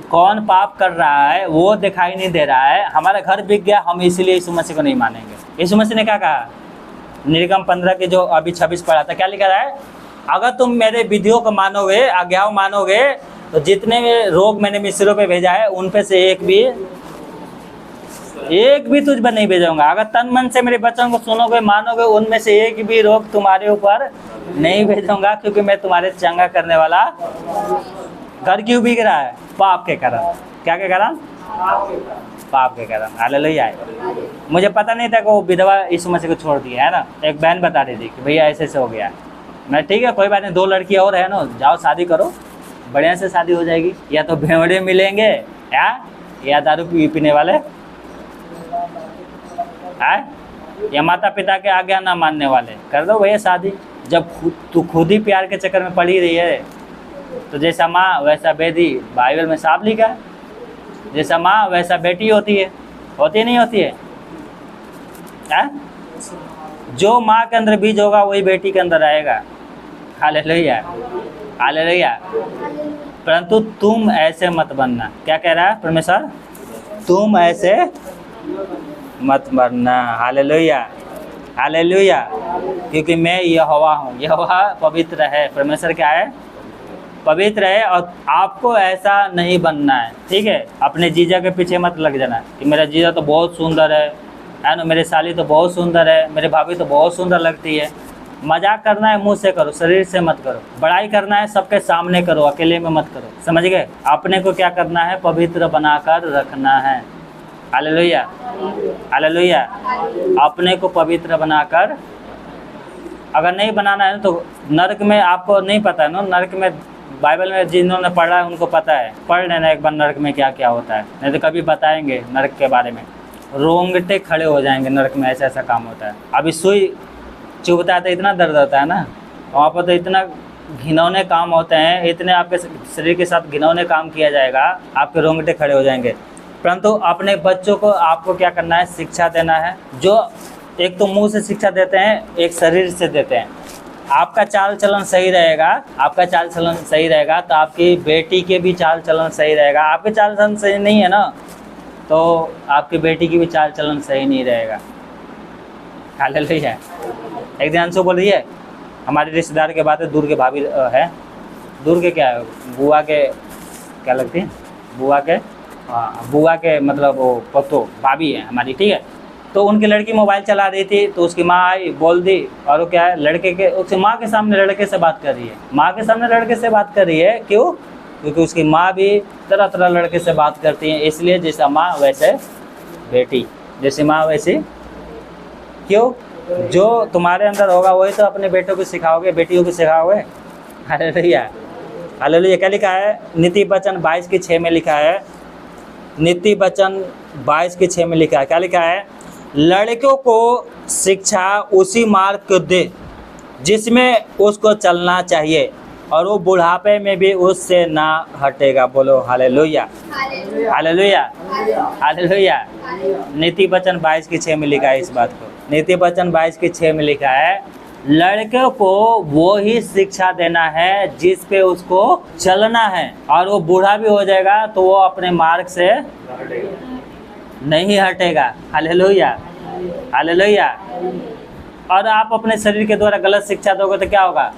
कौन पाप कर रहा है वो दिखाई नहीं दे रहा है। हमारा घर बिक गया, हम इसीलिए यीशु मसीह को नहीं मानेंगे। यीशु मसीह ने क्या कहा? निर्गम 15 के जो अभी 26 पढ़ा था, क्या लिखा रहा है? अगर तुम मेरे विधियों को मानोगे, आज्ञाओं मानोगे, तो जितने रोग मैंने मिस्रों पे भेजा है उन पे से एक भी तुझ पर नहीं भेजूंगा। अगर तन मन से मेरे वचन को सुनोगे, मानोगे, उनमें से एक भी रोग तुम्हारे ऊपर नहीं भेजूंगा, क्योंकि मैं तुम्हारे चंगा करने वाला। घर क्यों बिक रहा है? पाप के कारण। क्या के कारण? पाप के कारण। हालेलुया। मुझे पता नहीं था कि वो विधवा यीशु मसीह को छोड़ दिया है ना, एक बहन बता रही थी कि भैया ऐसे ऐसे हो गया। मैं ठीक है कोई बात नहीं, 2 लड़की और है ना, जाओ शादी करो, बढ़िया से शादी हो जाएगी। या तो भेड़े मिलेंगे या दारू पीने वाले है, या माता पिता के आज्ञा ना मानने वाले। कर दो भैया शादी। जब तू खुद ही प्यार के चक्कर में पड़ी रही है, तो जैसा माँ वैसा बेटी, बाइबल में साफ लिखा है। जैसा माँ वैसा बेटी होती है नहीं होती है? जो माँ के अंदर बीज होगा वही बेटी के अंदर आएगा। Hallelujah, hallelujah. परंतु तुम ऐसे मत बनना। क्या कह रहा है परमेश्वर? तुम ऐसे मत बनना। Hallelujah, hallelujah. क्योंकि मैं यहोवा हूँ। यहोवा पवित्र है। परमेश्वर क्या है? पवित्र है। और आपको ऐसा नहीं बनना है, ठीक है? अपने जीजा के पीछे मत लग जाना कि मेरा जीजा तो बहुत सुंदर है ना, मेरे साली तो बहुत सुंदर है, मेरे भाभी तो बहुत सुंदर लगती है। मजाक करना है मुंह से करो, शरीर से मत करो। बड़ाई करना है सबके सामने करो, अकेले में मत करो। समझ गए? अपने को क्या करना है? पवित्र बनाकर रखना है। Hallelujah, hallelujah. अपने को पवित्र बनाकर, अगर नहीं बनाना है तो नरक में, आपको नहीं पता है ना नरक में, बाइबल में जिन्होंने पढ़ा है उनको पता है। पढ़ लेना एक बार नरक में क्या क्या होता है, नहीं तो कभी बताएंगे नरक के बारे में, रोंगटे खड़े हो जाएंगे। नरक में ऐसा ऐसा काम होता है। अभी सुई चुभता है तो इतना दर्द होता है ना, वहाँ पर तो इतना घिनौने काम होते हैं, इतने आपके शरीर के साथ घिनौने काम किया जाएगा, आपके रोंगटे खड़े हो जाएंगे। परंतु अपने बच्चों को आपको क्या करना है? शिक्षा देना है। जो एक तो मुंह से शिक्षा देते हैं, एक शरीर से देते हैं। आपका चाल चलन सही रहेगा, आपका चाल चलन सही रहेगा तो आपकी बेटी के भी चाल चलन सही रहेगा। आपके चाल चलन सही नहीं है ना, तो आपकी बेटी की भी चाल चलन सही नहीं रहेगा। हालेलुया। एक दिन अंशु बोल रही है, हमारे रिश्तेदार के बात है, दूर के भाभी है, दूर के क्या है, बुआ के क्या लगती है, बुआ के, हाँ बुआ के मतलब वो पतो भाभी है हमारी, ठीक है। तो उनकी लड़की मोबाइल चला रही थी, तो उसकी माँ आई, बोल दी, और वो क्या है, लड़के के, उसकी माँ के सामने लड़के से बात कर रही है। माँ के सामने लड़के से बात कर रही है, क्यों? क्योंकि उसकी माँ भी तरह तरह लड़के से बात करती है, इसलिए जैसा माँ वैसे बेटी, जैसी माँ वैसी। क्यों? जो तुम्हारे अंदर होगा वही तो अपने बेटों को सिखाओगे, बेटियों को सिखाओगे। Hallelujah, hallelujah. क्या लिखा है? नीति वचन 22:6 में लिखा है, नीति वचन 22:6 में लिखा है, क्या लिखा है? लड़कों को शिक्षा उसी मार्ग को दे जिसमें उसको चलना चाहिए, और वो बुढ़ापे में भी उससे ना हटेगा। बोलो हालेलुया, हालेलुया, हालेलुया। नीति वचन 22:6 में लिखा है इस बात को। नीति वचन 22:6 में लिखा है, लड़के को वो ही शिक्षा देना है जिस पे उसको चलना है, और वो बूढ़ा भी हो जाएगा तो वो अपने मार्ग से नहीं हटेगा। Hallelujah, hallelujah. और आप अपने शरीर के द्वारा गलत शिक्षा दोगे तो क्या होगा?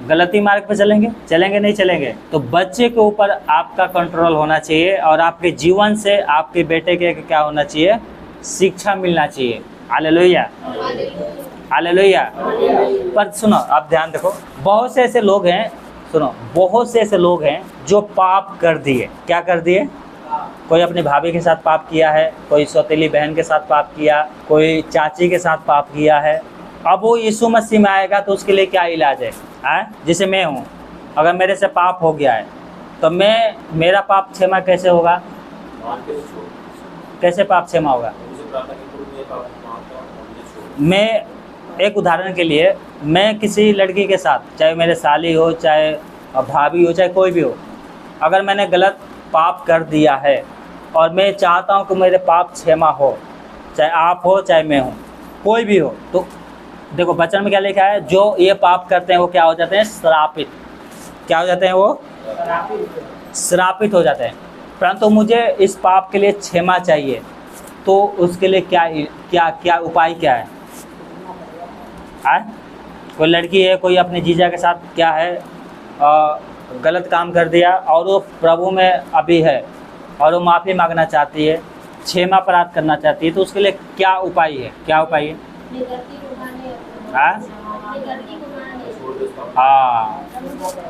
गलती मार्ग पे चलेंगे, चलेंगे नहीं चलेंगे। तो बच्चे के ऊपर आपका कंट्रोल होना चाहिए, और आपके जीवन से आपके बेटे के क्या होना चाहिए? शिक्षा मिलना चाहिए। Hallelujah, hallelujah. पर सुनो, आप ध्यान देखो, बहुत से ऐसे लोग हैं, सुनो, बहुत से ऐसे लोग हैं जो पाप कर दिए। क्या कर दिए? कोई अपनी भाभी के साथ पाप किया है, कोई सौतेली बहन के साथ पाप किया, कोई चाची के साथ पाप किया है। अब वो यीशु मसीह में आएगा तो उसके लिए क्या इलाज है? जैसे मैं हूँ, अगर मेरे से पाप हो गया है तो मेरा पाप क्षमा कैसे होगा? कैसे पाप क्षमा होगा? मैं एक उदाहरण के लिए, मैं किसी लड़की के साथ, चाहे मेरे साली हो, चाहे भाभी हो, चाहे कोई भी हो, अगर मैंने गलत पाप कर दिया है और मैं चाहता हूँ कि मेरे पाप क्षमा हो, चाहे आप हो चाहे मैं हूँ, कोई भी हो, तो देखो वचन में क्या लिखा है? जो ये पाप करते हैं वो क्या हो जाते हैं? श्रापित। क्या हो जाते हैं? वो श्रापित हो जाते हैं। परंतु मुझे इस पाप के लिए क्षमा चाहिए, तो उसके लिए क्या क्या क्या उपाय क्या है? कोई लड़की है, कोई अपने जीजा के साथ क्या है, गलत काम कर दिया, और वो प्रभु में अभी है, और वो माफ़ी मांगना चाहती है, क्षमा प्राप्त करना चाहती है, तो उसके लिए क्या उपाय है? क्या उपाय है? हाँ,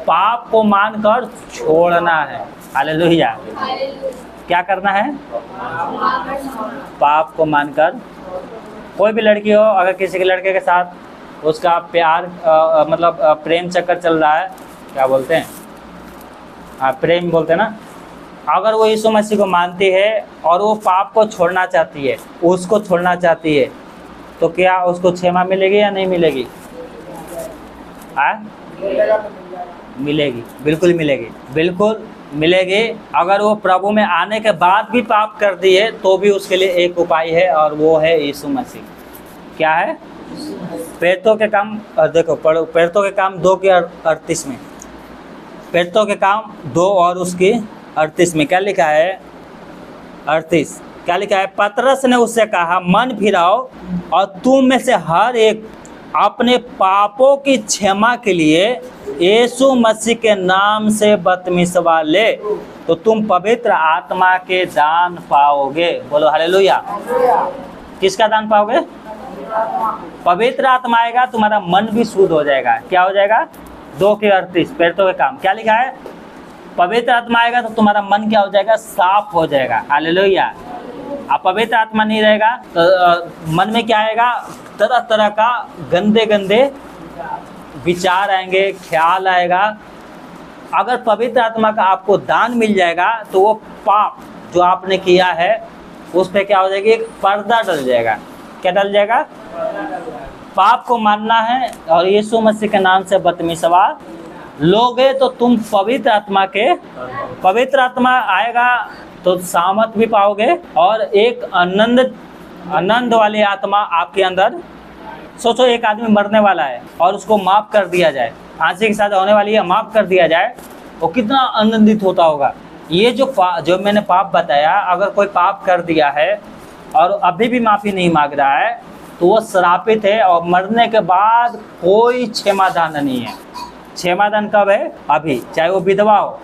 पाप को मानकर छोड़ना है। हालेलुया। क्या करना है? पाप को मानकर। कोई भी लड़की हो, अगर किसी के लड़के के साथ उसका प्यार मतलब प्रेम चक्कर चल रहा है, क्या बोलते हैं, हाँ प्रेम बोलते हैं ना, अगर वो यीशु मसीह को मानती है और वो पाप को छोड़ना चाहती है, उसको छोड़ना चाहती है, तो क्या उसको क्षमा मिलेगी या नहीं मिलेगी? मिलेगी, बिल्कुल मिलेगी, बिल्कुल मिलेगी। अगर वो प्रभु में आने के बाद भी पाप कर दिए तो भी उसके लिए एक उपाय है, और वो है यीशु मसीह। क्या है? प्रेरितों के काम, देखो पढ़ो, प्रेरितों के काम 2:38 में, प्रेरितों के काम 2 और उसकी 38 में क्या लिखा है? 38 क्या लिखा है? पतरस ने उससे कहा, मन फिराओ और तुम में से हर एक अपने पापों की क्षमा के लिए यीशु मसीह के नाम से बपतिस्मा ले, तो तुम पवित्र आत्मा के दान पाओगे। बोलो हालेलुया। किसका दान पाओगे? पवित्र आत्मा आएगा, तुम्हारा मन भी शुद्ध हो जाएगा। क्या हो जाएगा? 2:38 प्रेरितों के काम क्या लिखा है? पवित्र आत्मा आएगा तो तुम्हारा मन क्या हो जाएगा? साफ हो जाएगा। हालेलुया। अब पवित्र आत्मा नहीं रहेगा तो मन में क्या आएगा? तरह तरह का गंदे गंदे विचार आएंगे, ख्याल आएगा। अगर पवित्र आत्मा का आपको दान मिल जाएगा तो वो पाप जो आपने किया है उस पर क्या हो जाएगी? एक पर्दा डल जाएगा। क्या डल जाएगा? पाप को मानना है और यीशु मसीह के नाम से बपतिस्मा लोगे तो तुम पवित्र आत्मा आएगा तो सामर्थ भी पाओगे, और एक आनंद वाली आत्मा आपके अंदर। सोचो, एक आदमी मरने वाला है और उसको माफ़ कर दिया जाए, फांसी के साथ होने वाली है, माफ़ कर दिया जाए, वो कितना आनंदित होता होगा। ये जो मैंने पाप बताया, अगर कोई पाप कर दिया है और अभी भी माफ़ी नहीं मांग रहा है तो वो श्रापित है, और मरने के बाद कोई क्षमादान नहीं है। क्षमादान कब है? अभी। चाहे वो विधवा हो,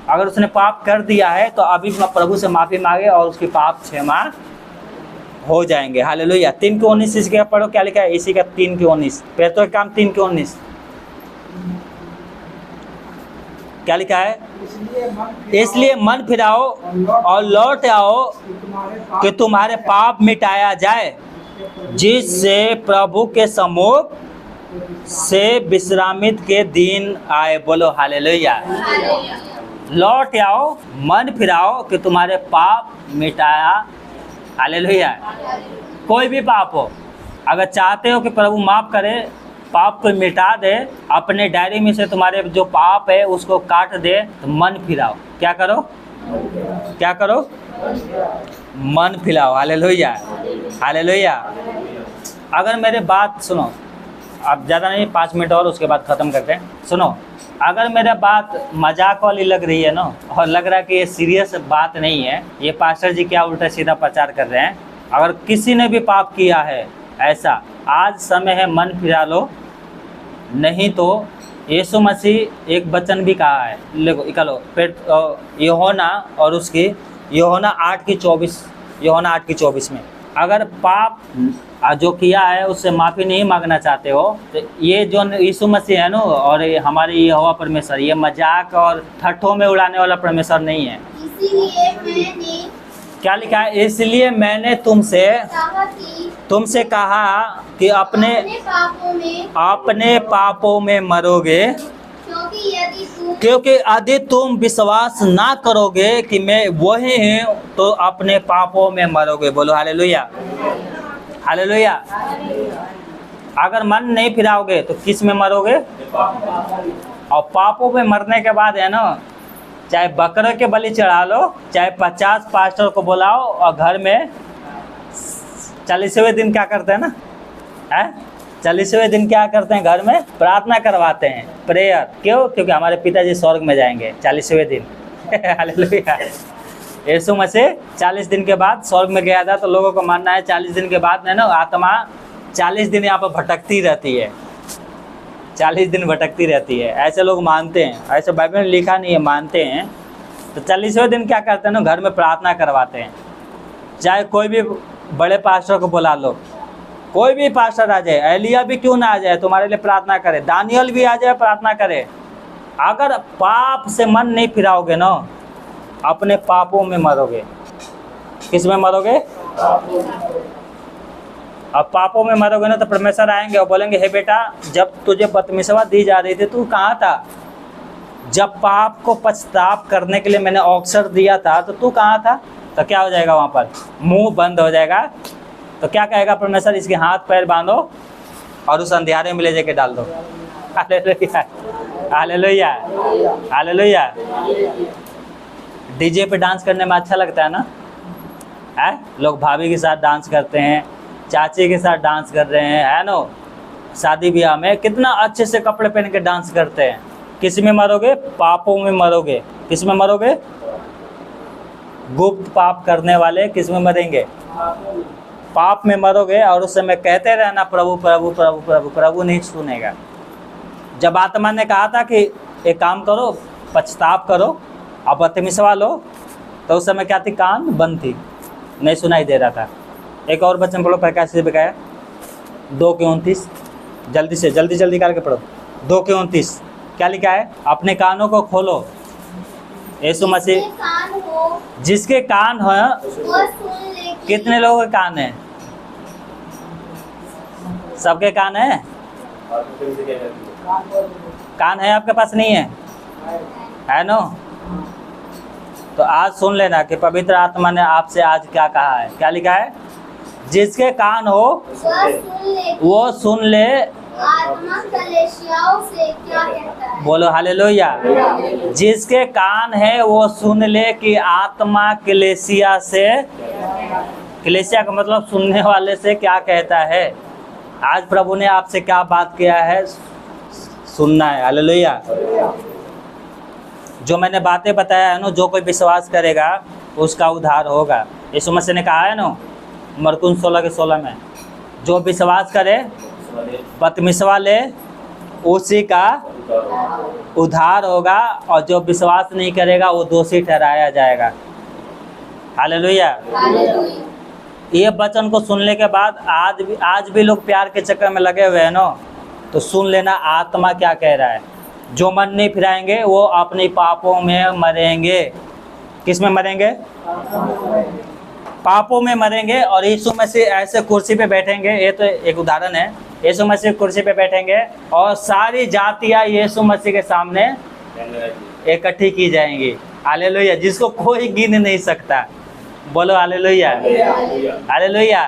अगर उसने पाप कर दिया है तो अभी प्रभु से माफ़ी मांगे और उसकी पाप क्षमा हो जाएंगे। हालेलुया। 3:19 इसी का पढ़ो, क्या लिखा है? इसी का 3:19 प्रेरितों के काम 3:19 क्या लिखा है? इसलिए मन फिराओ और लौट आओ कि तुम्हारे पाप मिटाया जाए, जिससे प्रभु के सम्मुख से विश्रामित के दिन आए। बोलो हालेलुया। लौट आओ, मन फिराओ कि तुम्हारे पाप मिटाया। हालेलुया। कोई भी पाप हो, अगर चाहते हो कि प्रभु माफ़ करे, पाप को मिटा दे, अपने डायरी में से तुम्हारे जो पाप है उसको काट दे, तो मन फिराओ। क्या करो? क्या करो? मन फिराओ। हालेलुया। हालेलुया। अगर मेरे बात सुनो, अब ज़्यादा नहीं, 5 मिनट और उसके बाद ख़त्म करते हैं। सुनो, अगर मेरा बात मजाक वाली लग रही है ना, और लग रहा है कि ये सीरियस बात नहीं है, ये पास्टर जी क्या उल्टा सीधा प्रचार कर रहे हैं, अगर किसी ने भी पाप किया है ऐसा, आज समय है मन फिरा लो, नहीं तो यीशु मसीह एक वचन भी कहा है, निकालो फिर यूहन्ना और उसकी यूहन्ना 8:24 में, अगर पाप जो किया है उससे माफ़ी नहीं मांगना चाहते हो, तो ये जो यीशु मसीह है ना, और ये हमारे यहोवा परमेश्वर, ये मजाक और ठट्ठों में उड़ाने वाला परमेश्वर नहीं है। इसीलिए मैंने क्या लिखा है? इसलिए मैंने तुमसे कहा कि अपने पापों में मरोगे, क्योंकि यदि तुम विश्वास ना करोगे कि मैं वही हूँ तो अपने पापों में मरोगे। बोलो हालेलुया। हालेलुया। अगर मन नहीं फिराओगे तो किस में मरोगे? और पापों में मरने के बाद है ना, चाहे बकरे के बलि चढ़ा लो, चाहे 50 पास्टर को बुलाओ, और घर में 40वें दिन क्या करते हैं ना, है 40वें दिन क्या करते हैं? घर में प्रार्थना करवाते हैं, प्रेयर। क्यों? क्योंकि हमारे पिताजी स्वर्ग में जाएंगे 40वें दिन। हालेलुया। यीशु मसीह 40 दिन के बाद स्वर्ग में गया था, तो लोगों को मानना है 40 दिन के बाद है ना, आत्मा 40 दिन यहाँ पर भटकती रहती है, 40 दिन भटकती रहती है, ऐसे लोग मानते हैं। ऐसे बाइबल में लिखा नहीं है, मानते हैं। तो 40वें दिन क्या करते हैं ना, घर में प्रार्थना करवाते हैं। चाहे कोई भी बड़े पास्टर को बुला लो, कोई भी पास्टर आ जाए, एलिया भी क्यों ना आ जाए, तुम्हारे लिए प्रार्थना करे, दानियल भी आ जाए प्रार्थना करे। अगर पाप से मन नहीं फिराओगे ना, अपने पापों में मरोगे। किस में मरोगे? अब पापों में मरोगे ना तो परमेश्वर आएंगे और बोलेंगे, हे बेटा, जब तुझे बपतिस्मा दी जा रही थी तू कहाँ था? जब पाप को पछताप करने के लिए मैंने अवसर दिया था तो तू कहाँ था? तो क्या हो जाएगा वहाँ पर? मुंह बंद हो जाएगा। तो क्या कहेगा परमेश्वर? इसके हाथ पैर बांधो और उस अंधियारे में ले जाके डाल दो। Hallelujah, hallelujah, hallelujah. डीजे पे डांस करने में अच्छा लगता है ना? है, लोग भाभी के साथ डांस करते हैं, चाची के साथ डांस कर रहे हैं, है ना? शादी ब्याह में कितना अच्छे से कपड़े पहन के डांस करते हैं। किस में मरोगे? पापों में मरोगे। किस में मरोगे? गुप्त पाप करने वाले किस में मरेंगे? पाप में मरोगे। और उस समय कहते रहना, प्रभु प्रभु प्रभु प्रभु। प्रभु नहीं सुनेगा। जब आत्मा ने कहा था कि एक काम करो, पछताप करो और बपतिस्मा लो, तो उस समय क्या थी? कान बंद थी, नहीं सुनाई दे रहा था। एक और वचन पढ़ो, प्रकाश से दिखाया 2:29। जल्दी से जल्दी करके पढ़ो। 2:29 क्या लिखा है? अपने कानों को खोलो। यीशु मसीह, जिसके कान हो, कितने लोगों के कान है? सबके कान है? कान है आपके पास? नहीं है नो? तो आज सुन लेना कि पवित्र आत्मा ने आपसे आज क्या कहा है। क्या लिखा है? जिसके कान हो वो सुन ले। आत्मा कलीसियाओं से क्या कहता है? बोलो हालेलुया। जिसके कान है वो सुन ले कि आत्मा कलीसिया से, कलीसिया का मतलब सुनने वाले से क्या कहता है। आज प्रभु ने आपसे क्या बात किया है, सुनना है। हालेलुया। जो मैंने बातें बताया है ना, जो कोई विश्वास करेगा उसका उद्धार होगा। यीशु मसीह ने कहा है ना मरकुस 16:16 में, जो विश्वास करे बपतिस्मा ले उसी का उद्धार होगा, और जो विश्वास नहीं करेगा वो दोषी ठहराया जाएगा। हालेलुया। ये वचन को सुनने के बाद आज भी लोग प्यार के चक्कर में लगे हुए हैं ना, तो सुन लेना आत्मा क्या कह रहा है। जो मन नहीं फिराएंगे वो अपने पापों में मरेंगे। किस में मरेंगे? पापों में मरेंगे। और यीशु मसीह ऐसे कुर्सी पे बैठेंगे, ये तो एक उदाहरण है। यीशु मसीह कुर्सी पे बैठेंगे और सारी जातियां यीशु मसीह के सामने इकट्ठी की जाएंगी। हालेलुया। जिसको कोई गिन नहीं सकता। बोलो हालेलुया, हालेलुया।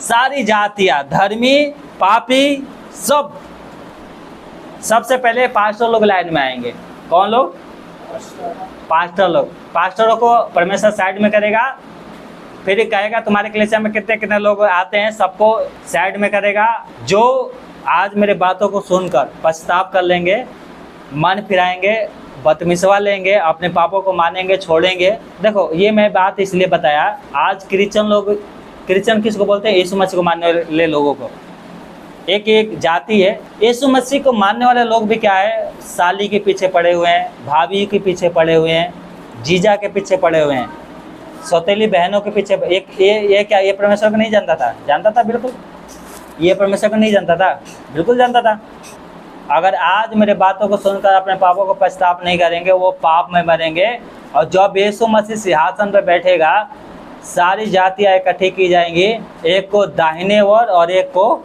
सारी जातियां, धर्मी, पापी, सब। सबसे पहले पास्टर लोग लाइन में आएंगे। कौन लोग? पास्टर लोग। पास्टरों को परमेश्वर साइड में करेगा, फिर कहेगा तुम्हारे कलीसिया में कितने कितने लोग आते हैं, सबको साइड में करेगा। जो आज मेरे बातों को सुनकर पछताप कर लेंगे, मन फिराएंगे, बपतिस्मा लेंगे, अपने पापों को मानेंगे, छोड़ेंगे। देखो ये मैं बात इसलिए बताया, आज क्रिश्चियन किसको बोलते हैं? यीशु मसीह को मानने वाले लोगों को। एक जाति है। यीशु मसीह को मानने वाले लोग भी क्या है? साली के पीछे पड़े हुए हैं, भाभी के पीछे पड़े हुए हैं, जीजा के पीछे पड़े हुए हैं, सौतेली बहनों के पीछे। ये क्या, ये परमेश्वर को नहीं जानता था? जानता था, बिल्कुल। ये परमेश्वर को नहीं जानता था? बिल्कुल जानता था। अगर आज मेरे बातों को सुनकर अपने पापों को पछताप नहीं करेंगे, वो पाप में मरेंगे। और जब यीशु मसीह सिंहासन पर बैठेगा, सारी जातियाँ इकट्ठी की जाएंगी, एक को दाहिने ओर और एक को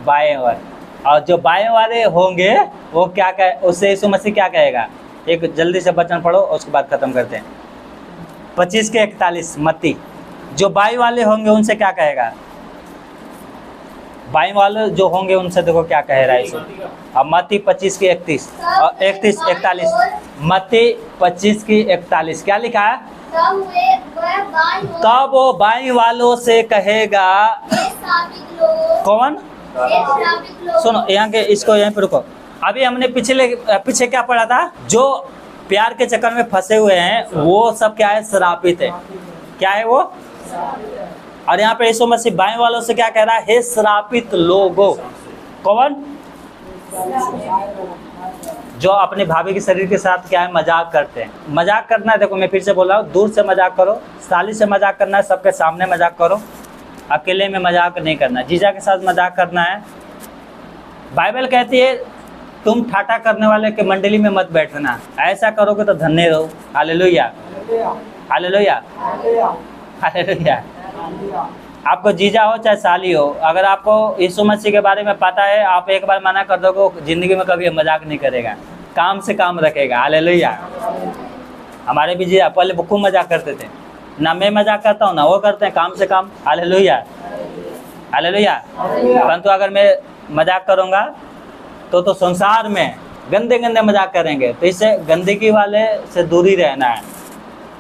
बाएं ओर। और जो बाएं वाले होंगे वो क्या कहे, उससे यीशु मसीह क्या कहेगा? एक जल्दी से वचन पढ़ो, उसके बाद खत्म करते हैं। 25:41 मत्ती। जो बाएं वाले होंगे उनसे क्या कहेगा? बाएं वाले जो होंगे उनसे देखो क्या कह रहा है यीशु। अब मत्ती 25:41 और 41 मत्ती 25:41 क्या लिखा है? तब वो बाएं वालों से कहेगा। कौन? सुनो यहाँ के, इसको यहीं पे रुको। अभी हमने पीछे क्या पढ़ा था? जो प्यार के चक्कर में फंसे हुए हैं वो सब क्या है? श्रापित है। क्या है वो? और यहाँ पे यीशु मसीह बाएं वालों से क्या कह रहा है? हे श्रापित लोगों। कौन? जो अपने भाभी के शरीर के साथ क्या है? मजाक करते हैं। मजाक करना है, देखो मैं फिर से बोल रहा हूँ, दूर से मजाक करो। साली से मजाक करना है, सबके सामने मजाक करो। अकेले में मजाक नहीं करना, जीजा के साथ मजाक करना है। बाइबल कहती है तुम ठाटा करने वाले के मंडली में मत बैठना, ऐसा करोगे तो धन्य रहो। Hallelujah, hallelujah, hallelujah. आपको जीजा हो चाहे साली हो, अगर आपको यीशु मसीह के बारे में पता है, आप एक बार मना कर दोगे, जिंदगी में कभी मजाक नहीं करेगा, काम से काम रखेगा। हालेलुया। हमारे भी जीजा पहले खूब मजाक करते थे, ना मैं मजाक करता हूँ ना वो करते हैं, काम से काम। Hallelujah, hallelujah. परंतु अगर मैं मजाक करूँगा तो संसार में गंदे गंदे मजाक करेंगे, तो इससे गंदगी वाले से दूरी रहना है।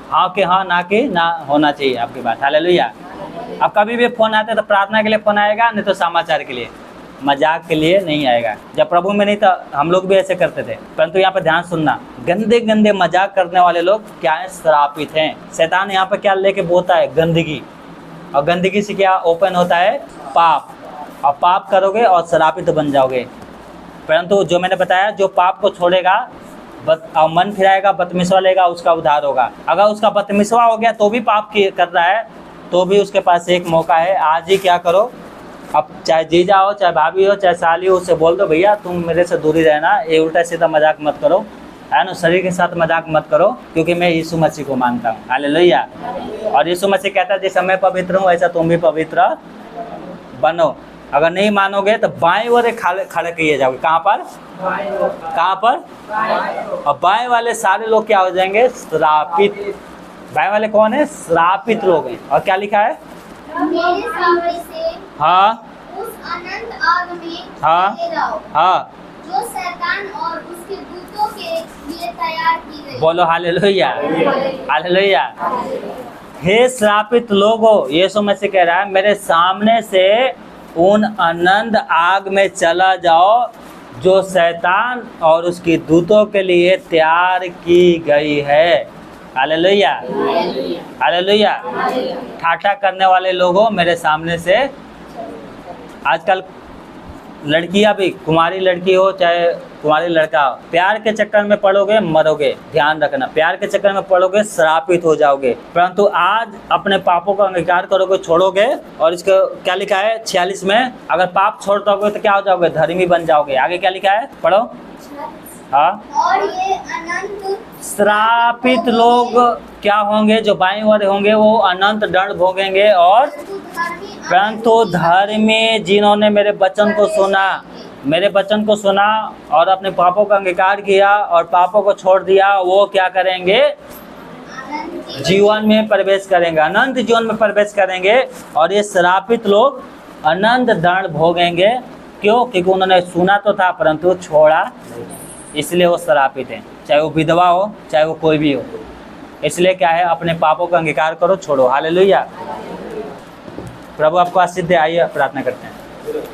हाँ कि हाँ, ना कि ना होना चाहिए आपकी बात। हालेलुया। अब कभी भी फ़ोन आते तो प्रार्थना के लिए फ़ोन आएगा, नहीं तो समाचार के लिए, मजाक के लिए नहीं आएगा। जब प्रभु में नहीं था हम लोग भी ऐसे करते थे। परंतु यहाँ पर ध्यान सुनना, गंदे गंदे मजाक करने वाले लोग क्या है, श्रापित हैं। शैतान यहाँ पर क्या लेके बोलता है, गंदगी, और गंदगी से क्या ओपन होता है, पाप, और पाप करोगे और श्रापित बन जाओगे। परंतु जो मैंने बताया, जो पाप को छोड़ेगा और मन फिराएगा, बदमिसवा लेगा, उसका उद्धार होगा। अगर उसका बदमिसवा हो गया तो भी पाप कर रहा है, तो भी उसके पास एक मौका है, आज ही क्या करो, अब चाहे जीजा हो, चाहे भाभी हो, चाहे साली हो, उससे बोल दो भैया तुम मेरे से दूरी रहना, ये उल्टा सीधा मजाक मत करो, है ना, शरीर के साथ मजाक मत करो, क्योंकि मैं यीशु मसीह को मानता हूँ। हालेलुया। और यीशु मसीह कहता है जैसा मैं पवित्र हूँ वैसा तुम भी पवित्र बनो। अगर नहीं मानोगे तो बाएं वाले खड़े किए जाओगे। कहाँ पर, कहाँ पर, और बाएं वाले सारे लोग क्या हो जाएंगे, श्रापित। बाएं वाले कौन है, श्रापित लोग हैं। और क्या लिखा है, मेरे सामने से हाँ उस अनंत आग में हाँ चले जाओ, हाँ, जो शैतान और उसके दूतों के लिए तैयार की गई। बोलो हालेलुया, हालेलुया। हे श्रापित लोगो, यीशु मसीह कह रहा है मेरे सामने से उन अनंत आग में चला जाओ जो शैतान और उसकी दूतों के लिए तैयार की गई है। Hallelujah, hallelujah. ठाठा करने वाले लोगों मेरे सामने से, आजकल लड़कियां भी, कुमारी लड़की हो चाहे कुमारी लड़का हो, प्यार के चक्कर में पड़ोगे मरोगे। ध्यान रखना, प्यार के चक्कर में पड़ोगे श्रापित हो जाओगे। परंतु आज अपने पापों का अंगीकार करोगे, छोड़ोगे, और इसका क्या लिखा है 46 में, अगर पाप छोड़ दोगे तो क्या हो जाओगे, धर्मी बन जाओगे। आगे क्या लिखा है, पढ़ो। हाँ, और ये अनंत श्रापित लोग क्या होंगे, जो बाएं वाले होंगे वो अनंत दंड भोगेंगे, और परंतु धर्मी जिन्होंने मेरे वचन को सुना, मेरे वचन को सुना और अपने पापों का अंगीकार किया और पापों को छोड़ दिया, वो क्या करेंगे, जीवन में प्रवेश करेंगे, अनंत जीवन में प्रवेश करेंगे। और ये श्रापित लोग अनंत दंड भोगेंगे। क्यों, क्योंकि उन्होंने सुना तो था परंतु छोड़ा, इसलिए वो श्रापित हैं। चाहे वो विधवा हो चाहे वो कोई भी हो, इसलिए क्या है, अपने पापों का अंगीकार करो, छोड़ो। हालेलुया। प्रभु आपको आशीष दे। आइए प्रार्थना करते हैं।